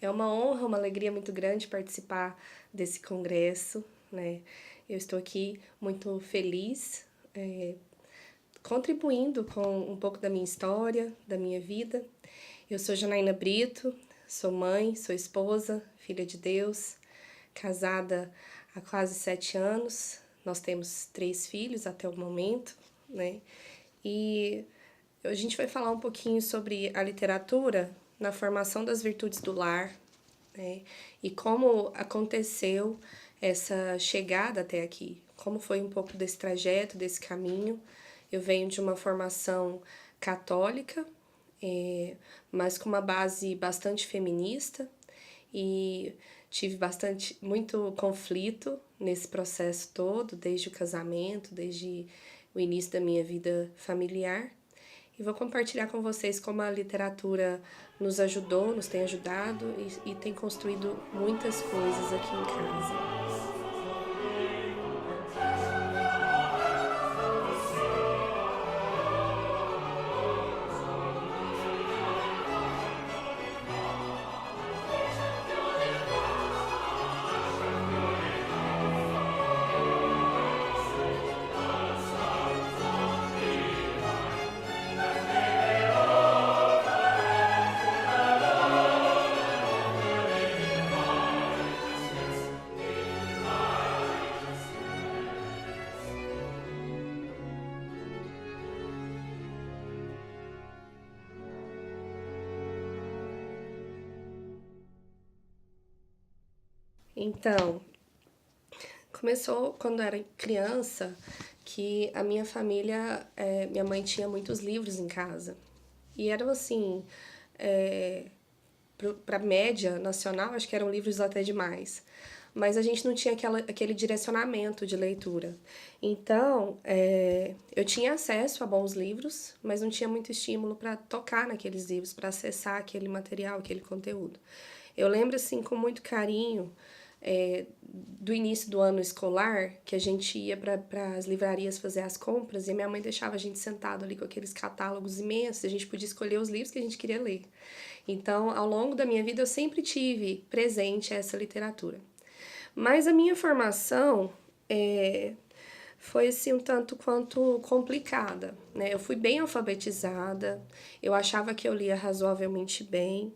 É uma honra, uma alegria muito grande participar desse congresso, né? Eu estou aqui muito feliz, contribuindo com um pouco da minha história, da minha vida. Eu sou Janaína Brito, sou mãe, sou esposa, filha de Deus, casada há quase 7 anos. Nós temos 3 filhos até o momento, né? E a gente vai falar um pouquinho sobre a literatura na formação das virtudes do lar, né? E como aconteceu essa chegada até aqui, como foi um pouco desse trajeto, desse caminho. Eu venho de uma formação católica, mas com uma base bastante feminista e tive muito conflito nesse processo todo, desde o casamento, desde o início da minha vida familiar. E vou compartilhar com vocês como a literatura nos ajudou, nos tem ajudado e tem construído muitas coisas aqui em casa. Então, começou quando eu era criança, que a minha família, minha mãe tinha muitos livros em casa. E eram assim, para média nacional, acho que eram livros até demais. Mas a gente não tinha aquele direcionamento de leitura. Então, eu tinha acesso a bons livros, mas não tinha muito estímulo para tocar naqueles livros, para acessar aquele material, aquele conteúdo. Eu lembro, assim, com muito carinho, do início do ano escolar, que a gente ia para as livrarias fazer as compras e a minha mãe deixava a gente sentado ali com aqueles catálogos imensos, a gente podia escolher os livros que a gente queria ler. Então, ao longo da minha vida, eu sempre tive presente essa literatura. Mas a minha formação foi assim um tanto quanto complicada, né? Eu fui bem alfabetizada, eu achava que eu lia razoavelmente bem,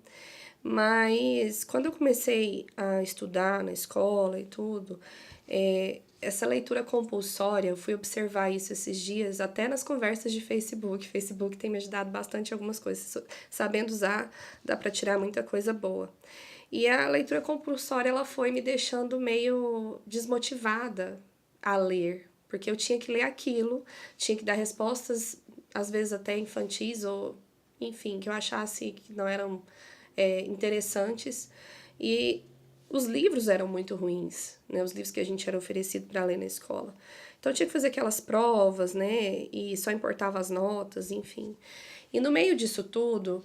mas quando eu comecei a estudar na escola e tudo, essa leitura compulsória, eu fui observar isso esses dias, até nas conversas de Facebook. Facebook tem me ajudado bastante em algumas coisas. Sabendo usar, dá para tirar muita coisa boa. E a leitura compulsória, ela foi me deixando meio desmotivada a ler, porque eu tinha que ler aquilo, tinha que dar respostas, às vezes até infantis, ou enfim, que eu achasse que não eram interessantes. E os livros eram muito ruins, né? Os livros que a gente era oferecido para ler na escola. Então eu tinha que fazer aquelas provas, né? E só importava as notas, enfim. E no meio disso tudo,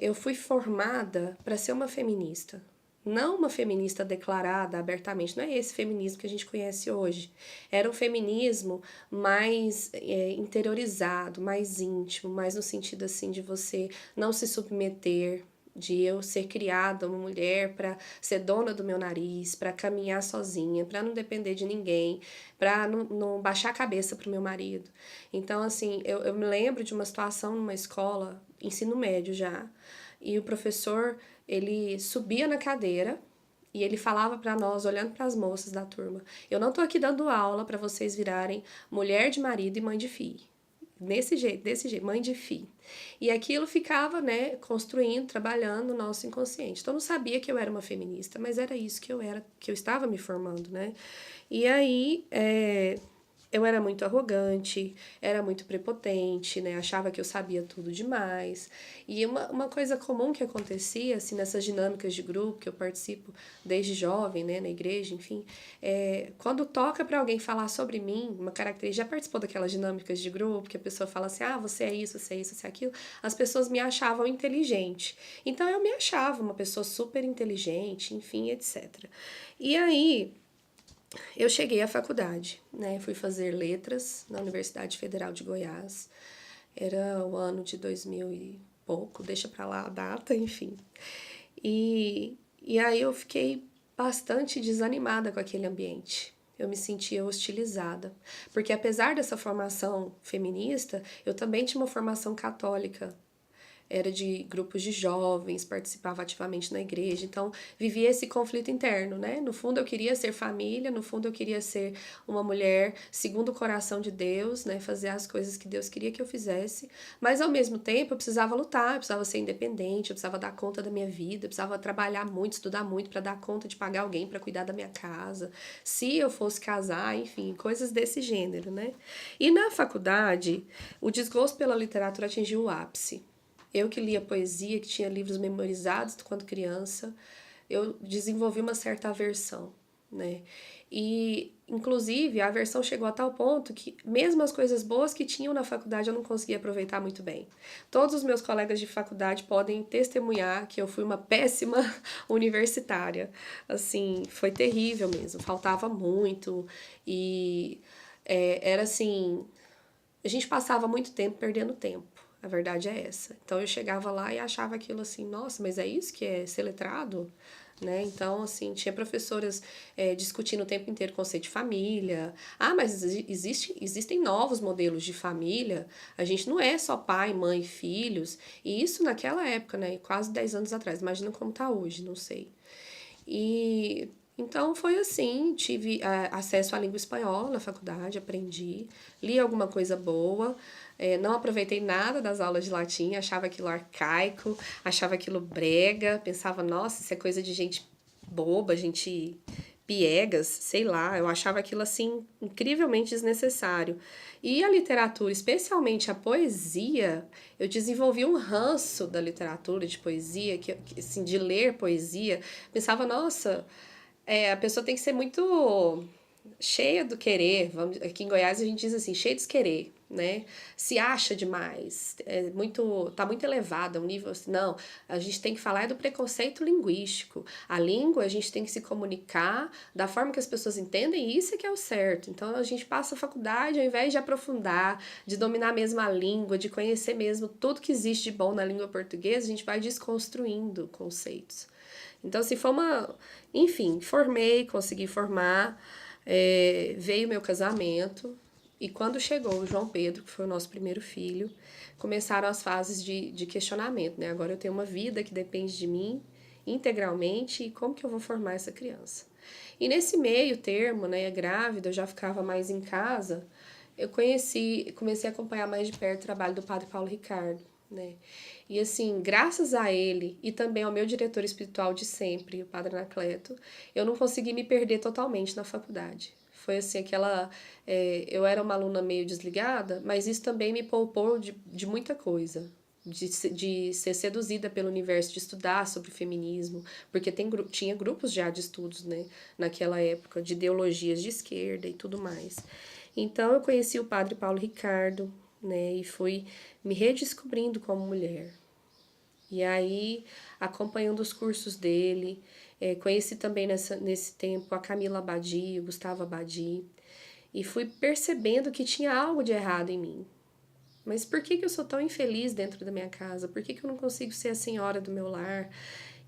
eu fui formada para ser uma feminista. Não uma feminista declarada abertamente, não é esse feminismo que a gente conhece hoje. Era um feminismo mais interiorizado, mais íntimo, mais no sentido assim de você não se submeter, de eu ser criada uma mulher para ser dona do meu nariz, para caminhar sozinha, para não depender de ninguém, para não baixar a cabeça pro meu marido. Então, assim, eu me lembro de uma situação numa escola, ensino médio já, e o professor, ele subia na cadeira e ele falava para nós, olhando para as moças da turma: eu não tô aqui dando aula para vocês virarem mulher de marido e mãe de filho. Desse jeito, mãe de filho. E aquilo ficava, né, construindo, trabalhando o nosso inconsciente. Então eu não sabia que eu era uma feminista, mas era isso que eu era, que eu estava me formando, né? E aí, eu era muito arrogante, era muito prepotente, né? Achava que eu sabia tudo demais. E uma coisa comum que acontecia, assim, nessas dinâmicas de grupo, que eu participo desde jovem, né, na igreja, enfim, quando toca para alguém falar sobre mim, uma característica, já participou daquelas dinâmicas de grupo, que a pessoa fala assim, ah, você é isso, você é aquilo, as pessoas me achavam inteligente. Então eu me achava uma pessoa super inteligente, enfim, etc. E aí, eu cheguei à faculdade, né? Fui fazer letras na Universidade Federal de Goiás. Era o ano de 2000 e pouco, deixa pra lá a data, enfim. E E aí eu fiquei bastante desanimada com aquele ambiente. Eu me sentia hostilizada, porque apesar dessa formação feminista, eu também tinha uma formação católica. Era de grupos de jovens, participava ativamente na igreja, então vivia esse conflito interno, né? No fundo eu queria ser família, no fundo eu queria ser uma mulher segundo o coração de Deus, né? Fazer as coisas que Deus queria que eu fizesse, mas ao mesmo tempo eu precisava lutar, eu precisava ser independente, eu precisava dar conta da minha vida, eu precisava trabalhar muito, estudar muito para dar conta de pagar alguém para cuidar da minha casa, se eu fosse casar, enfim, coisas desse gênero, né? E na faculdade, o desgosto pela literatura atingiu o ápice. Eu que lia poesia, que tinha livros memorizados quando criança, eu desenvolvi uma certa aversão, né? E, inclusive, a aversão chegou a tal ponto que, mesmo as coisas boas que tinham na faculdade, eu não conseguia aproveitar muito bem. Todos os meus colegas de faculdade podem testemunhar que eu fui uma péssima universitária. Assim, foi terrível mesmo, faltava muito e era assim, a gente passava muito tempo perdendo tempo. A verdade é essa. Então eu chegava lá e achava aquilo assim, nossa, mas é isso que é ser letrado? Né? Então, assim, tinha professoras discutindo o tempo inteiro o conceito de família. Ah, mas existem novos modelos de família. A gente não é só pai, mãe, filhos. E isso naquela época, né? Quase 10 anos atrás. Imagina como tá hoje, não sei. E então foi assim, tive acesso à língua espanhola na faculdade, aprendi, li alguma coisa boa, não aproveitei nada das aulas de latim, achava aquilo arcaico, achava aquilo brega, pensava, nossa, isso é coisa de gente boba, gente piegas, sei lá, eu achava aquilo assim incrivelmente desnecessário. E a literatura, especialmente a poesia, eu desenvolvi um ranço da literatura, de poesia, assim, de ler poesia, pensava, nossa, a pessoa tem que ser muito cheia do querer, vamos, aqui em Goiás a gente diz assim, cheia de querer, né? Se acha demais, tá muito elevado, é um nível assim, não, a gente tem que falar do preconceito linguístico. A língua, a gente tem que se comunicar da forma que as pessoas entendem, e isso é que é o certo. Então a gente passa a faculdade, ao invés de aprofundar, de dominar mesmo a língua, de conhecer mesmo tudo que existe de bom na língua portuguesa, a gente vai desconstruindo conceitos. Então, assim, foi uma. Enfim, formei, consegui formar, veio meu casamento, e quando chegou o João Pedro, que foi o nosso primeiro filho, começaram as fases de questionamento, né? Agora eu tenho uma vida que depende de mim integralmente, e como que eu vou formar essa criança? E nesse meio termo, né, grávida, eu já ficava mais em casa, eu comecei a acompanhar mais de perto o trabalho do Padre Paulo Ricardo, né? E assim, graças a ele e também ao meu diretor espiritual de sempre, o Padre Anacleto, eu não consegui me perder totalmente na faculdade. Foi assim, eu era uma aluna meio desligada, mas isso também me poupou de muita coisa. De ser seduzida pelo universo, de estudar sobre feminismo, porque tinha grupos já de estudos, né, naquela época, de ideologias de esquerda e tudo mais. Então eu conheci o Padre Paulo Ricardo, né, e fui me redescobrindo como mulher. E aí, acompanhando os cursos dele, conheci também nesse tempo a Camila Abadi, o Gustavo Abadi, e fui percebendo que tinha algo de errado em mim. Mas por que eu sou tão infeliz dentro da minha casa? Por que eu não consigo ser a senhora do meu lar?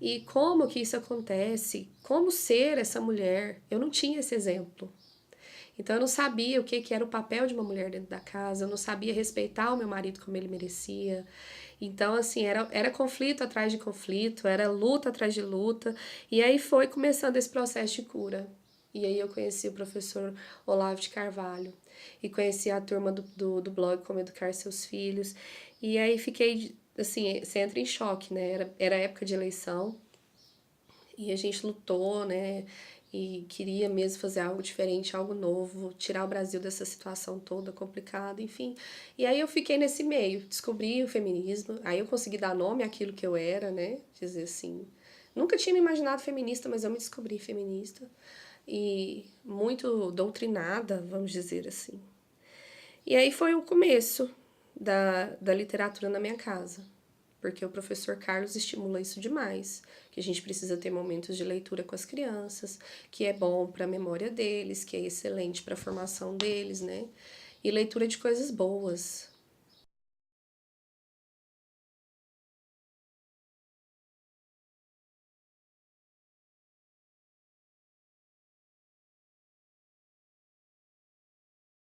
E como que isso acontece? Como ser essa mulher? Eu não tinha esse exemplo. Então eu não sabia o que era o papel de uma mulher dentro da casa, eu não sabia respeitar o meu marido como ele merecia. Então, assim, era conflito atrás de conflito, era luta atrás de luta. E aí foi começando esse processo de cura. E aí eu conheci o professor Olavo de Carvalho. E conheci a turma do blog Como Educar Seus Filhos. E aí fiquei, assim, você entra em choque, né? Era época de eleição. E a gente lutou, né? E queria mesmo fazer algo diferente, algo novo, tirar o Brasil dessa situação toda complicada, enfim. E aí eu fiquei nesse meio, descobri o feminismo, aí eu consegui dar nome àquilo que eu era, né? Dizer assim, nunca tinha me imaginado feminista, mas eu me descobri feminista. E muito doutrinada, vamos dizer assim. E aí foi o começo da literatura na minha casa, porque o professor Carlos estimula isso demais, que a gente precisa ter momentos de leitura com as crianças, que é bom para a memória deles, que é excelente para a formação deles, né? E leitura de coisas boas,